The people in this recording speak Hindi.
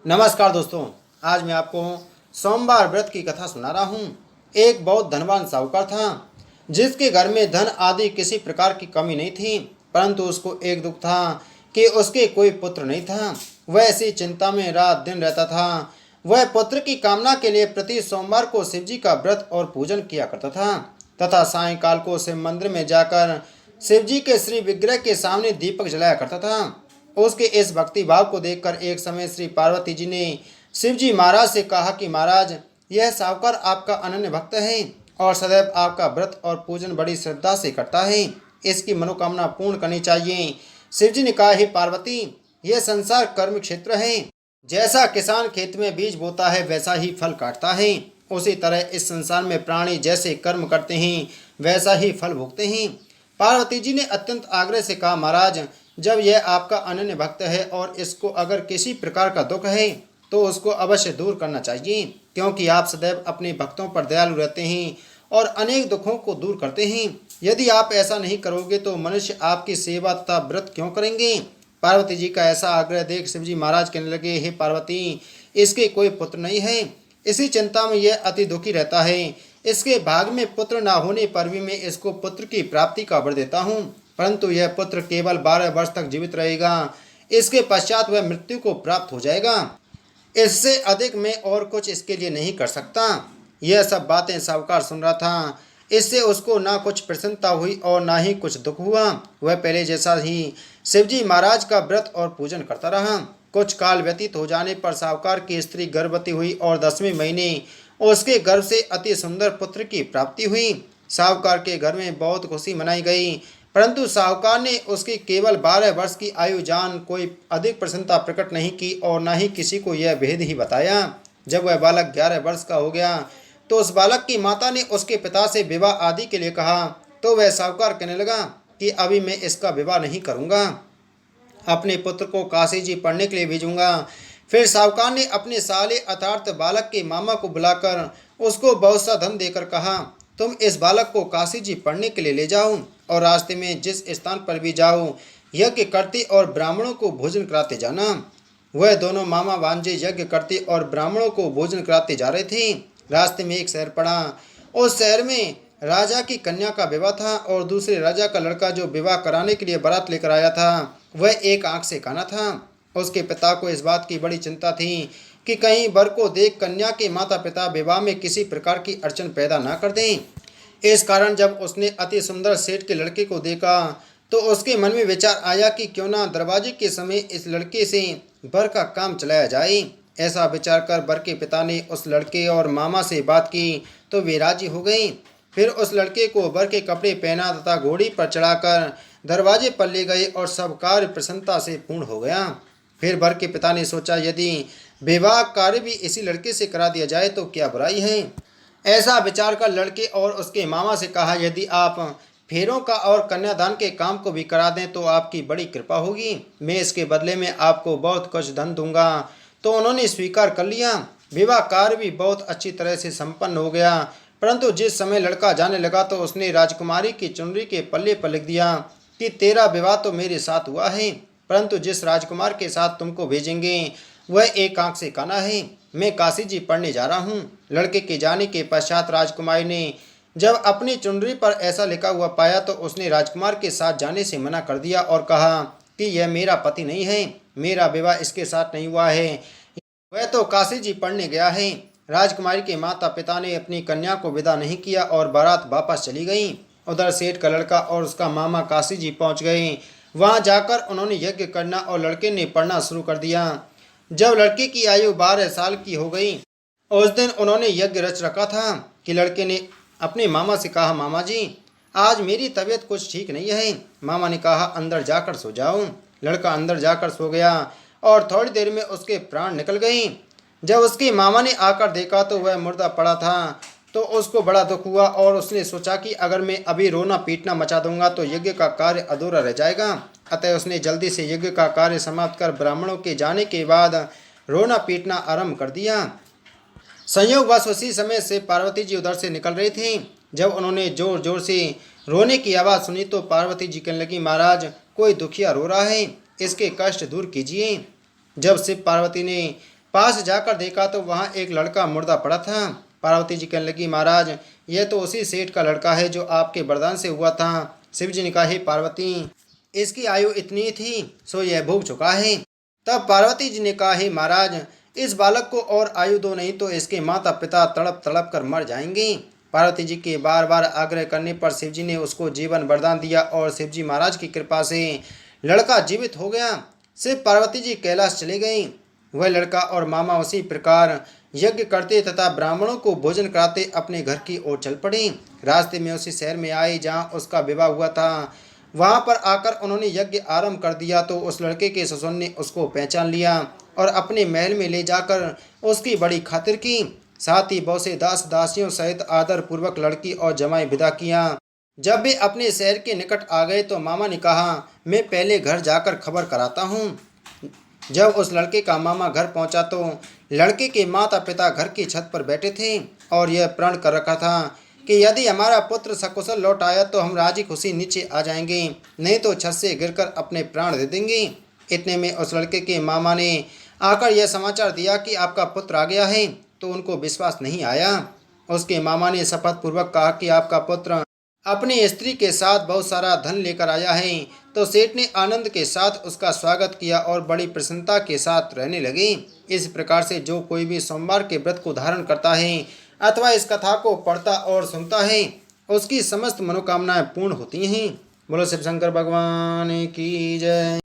नमस्कार दोस्तों। आज मैं आपको सोमवार व्रत की कथा सुना रहा हूँ। एक बहुत धनवान साहूकार था जिसके घर में धन आदि किसी प्रकार की कमी नहीं थी, परंतु उसको एक दुख था कि उसके कोई पुत्र नहीं था। वह ऐसी चिंता में रात दिन रहता था। वह पुत्र की कामना के लिए प्रति सोमवार को शिव जी का व्रत और पूजन किया करता था तथा सायंकाल को शिव मंदिर में जाकर शिव जी के श्री विग्रह के सामने दीपक जलाया करता था। उसके इस भक्ति भाव को देखकर एक समय श्री पार्वती जी ने शिव जी महाराज से कहा कि महाराज, यह सावकार आपका अनन्य भक्त है और सदैव आपका व्रत और पूजन बड़ी श्रद्धा से करता है। इसकी मनोकामना पूर्ण करनी चाहिए। शिव जी ने कहा, हे पार्वती, यह संसार कर्म क्षेत्र है। जैसा किसान खेत में बीज बोता है वैसा ही फल काटता है, उसी तरह इस संसार में प्राणी जैसे कर्म करते हैं वैसा ही फल भोगते हैं। पार्वती जी ने अत्यंत आग्रह से कहा, महाराज, जब यह आपका अनन्य भक्त है और इसको अगर किसी प्रकार का दुख है तो उसको अवश्य दूर करना चाहिए, क्योंकि आप सदैव अपने भक्तों पर दयालु रहते हैं और अनेक दुखों को दूर करते हैं। यदि आप ऐसा नहीं करोगे तो मनुष्य आपकी सेवा तथा व्रत क्यों करेंगे। पार्वती जी का ऐसा आग्रह देख शिवजी महाराज कहने लगे, हे पार्वती, इसके कोई पुत्र नहीं है। इसी चिंता में यह अति दुखी रहता है। इसके भाग में पुत्र न होने पर भी मैं इसको पुत्र की प्राप्ति का वर देता हूँ, परंतु यह पुत्र केवल 12 वर्ष तक जीवित रहेगा। इसके पश्चात वह मृत्यु को प्राप्त हो जाएगा। इससे अधिक मैं और कुछ इसके लिए नहीं कर सकता। यह सब बातें साहूकार सुन रहा था। इससे उसको ना कुछ प्रसन्नता हुई और ना ही कुछ दुख हुआ। वह पहले जैसा ही शिवजी महाराज का व्रत और पूजन करता रहा। कुछ काल व्यतीत हो जाने पर साहूकार की स्त्री गर्भवती हुई और 10वें महीने उसके गर्भ से अति सुंदर पुत्र की प्राप्ति हुई। साहूकार के घर में बहुत खुशी मनाई गई, परंतु साहूकार ने उसकी केवल 12 वर्ष की आयु जान कोई अधिक प्रसन्नता प्रकट नहीं की और न ही किसी को यह भेद ही बताया। जब वह बालक 11 वर्ष का हो गया तो उस बालक की माता ने उसके पिता से विवाह आदि के लिए कहा, तो वह साहूकार कहने लगा कि अभी मैं इसका विवाह नहीं करूँगा, अपने पुत्र को काशी जी पढ़ने के लिए भेजूंगा। फिर साहूकार ने अपने साले अर्थात बालक के मामा को बुलाकर उसको बहुत सा धन देकर कहा, तुम इस बालक को काशी जी पढ़ने के लिए ले जाओ और रास्ते में जिस स्थान पर भी जाओ यज्ञ करते और ब्राह्मणों को भोजन कराते जाना। वह दोनों मामा भांजे यज्ञ करते और ब्राह्मणों को भोजन कराते जा रहे थे। रास्ते में एक शहर पड़ा। उस शहर में राजा की कन्या का विवाह था और दूसरे राजा का लड़का जो विवाह कराने के लिए बारात लेकर आया था वह एक आंख से काना था। उसके पिता को इस बात की बड़ी चिंता थी कि कहीं वर को देख कन्या के माता पिता विवाह में किसी प्रकार की अड़चन पैदा न कर दें। इस कारण जब उसने अति सुंदर सेठ के लड़के को देखा तो उसके मन में विचार आया कि क्यों ना दरवाजे के समय इस लड़के से वर का काम चलाया जाए। ऐसा विचार कर वर के पिता ने उस लड़के और मामा से बात की तो वे राजी हो गए। फिर उस लड़के को वर के कपड़े पहना तथा घोड़ी पर चढ़ाकर दरवाजे पर ले गए और सब कार्य प्रसन्नता से पूर्ण हो गया। फिर वर के पिता ने सोचा, यदि विवाह कार्य भी इसी लड़के से करा दिया जाए तो क्या बुराई है। ऐसा विचार कर लड़के और उसके मामा से कहा, यदि आप फेरों का और कन्यादान के काम को भी करा दें तो आपकी बड़ी कृपा होगी, मैं इसके बदले में आपको बहुत कुछ धन दूंगा। तो उन्होंने स्वीकार कर लिया। विवाह कार्य भी बहुत अच्छी तरह से संपन्न हो गया, परंतु जिस समय लड़का जाने लगा तो उसने राजकुमारी की चुनरी के पल्ले पर लिख दिया कि तेरा विवाह तो मेरे साथ हुआ है, परंतु जिस राजकुमार के साथ तुमको भेजेंगे वह एक आंख से काना है। मैं काशी जी पढ़ने जा रहा हूँ। लड़के के जाने के पश्चात राजकुमारी ने जब अपनी चुनरी पर ऐसा लिखा हुआ पाया तो उसने राजकुमार के साथ जाने से मना कर दिया और कहा कि यह मेरा पति नहीं है, मेरा विवाह इसके साथ नहीं हुआ है, वह तो काशी जी पढ़ने गया है। राजकुमारी के माता पिता ने अपनी कन्या को विदा नहीं किया और बारात वापस चली गई। उधर सेठ का लड़का और उसका मामा काशी जी पहुंच गए। वहां जाकर उन्होंने यज्ञ करना और लड़के ने पढ़ना शुरू कर दिया। जब लड़के की आयु 12 साल की हो गई उस दिन उन्होंने यज्ञ रच रखा था कि लड़के ने अपने मामा से कहा, मामा जी, आज मेरी तबीयत कुछ ठीक नहीं है। मामा ने कहा, अंदर जाकर सो जाओ। लड़का अंदर जाकर सो गया और थोड़ी देर में उसके प्राण निकल गए। जब उसके मामा ने आकर देखा तो वह मुर्दा पड़ा था तो उसको बड़ा दुख हुआ और उसने सोचा कि अगर मैं अभी रोना पीटना मचा दूंगा तो यज्ञ का कार्य अधूरा रह जाएगा। अतः उसने जल्दी से यज्ञ का कार्य समाप्त कर ब्राह्मणों के जाने के बाद रोना पीटना आरंभ कर दिया। संयोगवश उसी समय से पार्वती जी उधर से निकल रही थी। जब उन्होंने जोर जोर से रोने की आवाज़ सुनी तो पार्वती जी कहने लगी, महाराज, कोई दुखिया रो रहा है, इसके कष्ट दूर कीजिए। जब शिव पार्वती ने पास जाकर देखा तो वहाँ एक लड़का मुर्दा पड़ा था। पार्वती जी कहने लगी, महाराज यह तो उसी सेठ का लड़का है जो आपके वरदान से हुआ था। शिव जी ने कहा, हे पार्वती, इसकी आयु इतनी थी सो यह भोग चुका है। तब पार्वती जी ने कहा, हे महाराज, इस बालक को और आयु दो, नहीं तो इसके माता पिता तड़प तड़प कर मर जाएंगे। पार्वती जी के बार बार आग्रह करने पर शिव जी ने उसको जीवन वरदान दिया और शिव जी महाराज की कृपा से लड़का जीवित हो गया। शिव पार्वती जी कैलाश चले गई। वह लड़का और मामा उसी प्रकार यज्ञ करते तथा ब्राह्मणों को भोजन कराते अपने घर की ओर चल पड़े। रास्ते में उसी शहर में आए जहाँ उसका विवाह हुआ था। वहाँ पर आकर उन्होंने यज्ञ आरंभ कर दिया तो उस लड़के के ससुर ने उसको पहचान लिया और अपने महल में ले जाकर उसकी बड़ी खातिर की। साथ ही बहुत से दास दासियों सहित आदर पूर्वक लड़की और जमाई विदा किया। जब वे अपने शहर के निकट आ गए तो मामा ने कहा, मैं पहले घर जाकर खबर कराता हूँ। जब उस लड़के का मामा घर पहुंचा तो लड़के के माता पिता घर की छत पर बैठे थे और यह प्रण कर रखा था कि यदि हमारा पुत्र सकुशल लौट आया तो हम राजी खुशी नीचे आ जाएंगे, नहीं तो छत से गिरकर अपने प्राण दे देंगे। इतने में उस लड़के के मामा ने आकर यह समाचार दिया कि आपका पुत्र आ गया है, तो उनको विश्वास नहीं आया। उसके मामा ने शपथ पूर्वक कहा कि आपका पुत्र अपनी स्त्री के साथ बहुत सारा धन लेकर आया है। तो सेठ ने आनंद के साथ उसका स्वागत किया और बड़ी प्रसन्नता के साथ रहने लगे। इस प्रकार से जो कोई भी सोमवार के व्रत को धारण करता है अथवा इस कथा को पढ़ता और सुनता है, उसकी समस्त मनोकामनाएं पूर्ण होती हैं। बोलो शिव शंकर भगवान की जय।